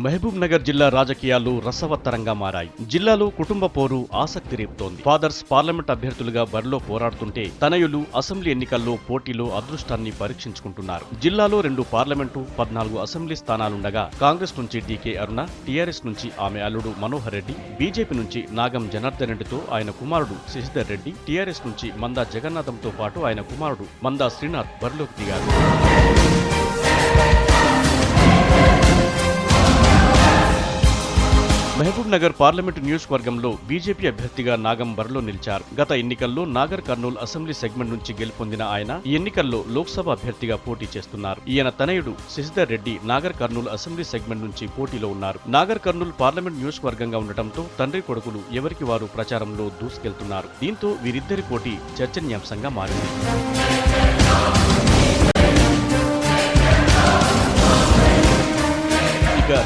మహబూబ్ నగర్ జిల్లా రాజకీయాలు రసవత్తరంగా మారాయి. జిల్లాలో కుటుంబ పోరు ఆసక్తి రేపుతోంది. ఫాదర్స్ పార్లమెంట్ అభ్యర్థులుగా బరిలో పోరాడుతుంటే తనయులు అసెంబ్లీ ఎన్నికల్లో పోటీలో అదృష్టాన్ని పరీక్షించుకుంటున్నారు. జిల్లాలో 2 పార్లమెంటు, 14 అసెంబ్లీ స్థానాలుండగా కాంగ్రెస్ నుంచి డీకే అరుణ, టీఆర్ఎస్ నుంచి ఆమె అల్లుడు మనోహర్ రెడ్డి, బీజేపీ నుంచి నాగం జనార్దన్ రెడ్డితో ఆయన కుమారుడు శశిధర్ రెడ్డి, టీఆర్ఎస్ నుంచి మందా జగన్నాథంతో పాటు ఆయన కుమారుడు మందా శ్రీనాథ్ బరిలోకి దిగారు. మహబూబ్ నగర్ పార్లమెంటు నియోజకవర్గంలో బీజేపీ అభ్యర్థిగా నాగం బరిలో నిలిచారు. గత ఎన్నికల్లో నాగర్ కర్నూల్ అసెంబ్లీ సెగ్మెంట్ నుంచి గెలుపొందిన ఆయన ఈ ఎన్నికల్లో లోక్సభ అభ్యర్థిగా పోటీ చేస్తున్నారు. ఈయన తనయుడు శశిధర్ రెడ్డి నాగర్ కర్నూల్ అసెంబ్లీ సెగ్మెంట్ నుంచి పోటీలో ఉన్నారు. నాగర్ కర్నూల్ పార్లమెంట్ నియోజకవర్గంగా ఉండటంతో తండ్రి కొడుకులు ఎవరికి వారు ప్రచారంలో దూసుకెళ్తున్నారు. దీంతో వీరిద్దరి పోటీ చర్చనీయాంశంగా మారింది.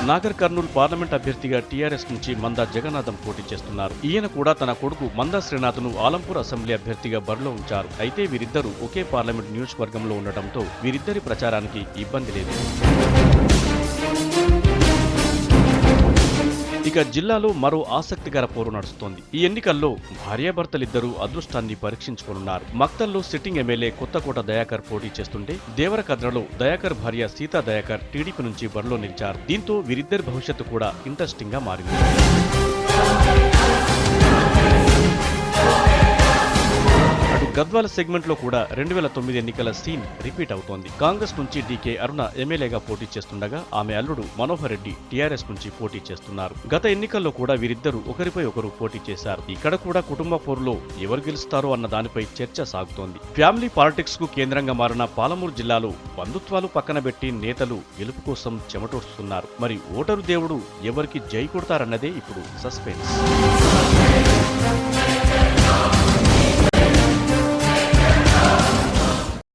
నాగర్ కర్నూల్ పార్లమెంట్ అభ్యర్థిగా టీఆర్ఎస్ నుంచి మందా జగన్నాథం పోటీ చేస్తున్నారు. ఈయన కూడా తన కొడుకు మందా శ్రీనాథ్ను ఆలంపూర్ అసెంబ్లీ అభ్యర్థిగా బరిలో ఉంచారు. అయితే వీరిద్దరూ ఒకే పార్లమెంట్ నియోజకవర్గంలో ఉండటంతో వీరిద్దరి ప్రచారానికి ఇబ్బంది లేదు. ఇక జిల్లాలో మరో ఆసక్తికర పోరు నడుస్తోంది. ఈ ఎన్నికల్లో భార్యాభర్తలిద్దరూ అదృష్టాన్ని పరీక్షించుకోనున్నారు. మక్తల్లో సిట్టింగ్ ఎమ్మెల్యే కొత్తకోట దయాకర్ పోటీ చేస్తుంటే దేవరకద్రలో దయాకర్ భార్య సీతా దయాకర్ టీడీపీ నుంచి బరిలో నిలిచారు. దీంతో వీరిద్దరి భవిష్యత్తు కూడా ఇంట్రెస్టింగ్ గా మారింది. గద్వాల సెగ్మెంట్ లో కూడా 2009 ఎన్నికల సీన్ రిపీట్ అవుతోంది. కాంగ్రెస్ నుంచి డీకే అరుణ ఎమ్మెల్యేగా పోటీ చేస్తుండగా ఆమె అల్లుడు మనోహర్ రెడ్డి టీఆర్ఎస్ నుంచి పోటీ చేస్తున్నారు. గత ఎన్నికల్లో కూడా వీరిద్దరూ ఒకరిపై ఒకరు పోటీ చేశారు. ఇక్కడ కూడా కుటుంబ పోరులో ఎవరు గెలుస్తారో అన్న దానిపై చర్చ సాగుతోంది. ఫ్యామిలీ పాలిటిక్స్ కు కేంద్రంగా మారిన పాలమూరు జిల్లాలో బంధుత్వాలు పక్కన పెట్టి నేతలు గెలుపు కోసం చెమటోస్తున్నారు. మరి ఓటరు దేవుడు ఎవరికి జై కొడతారన్నదే ఇప్పుడు సస్పెన్స్.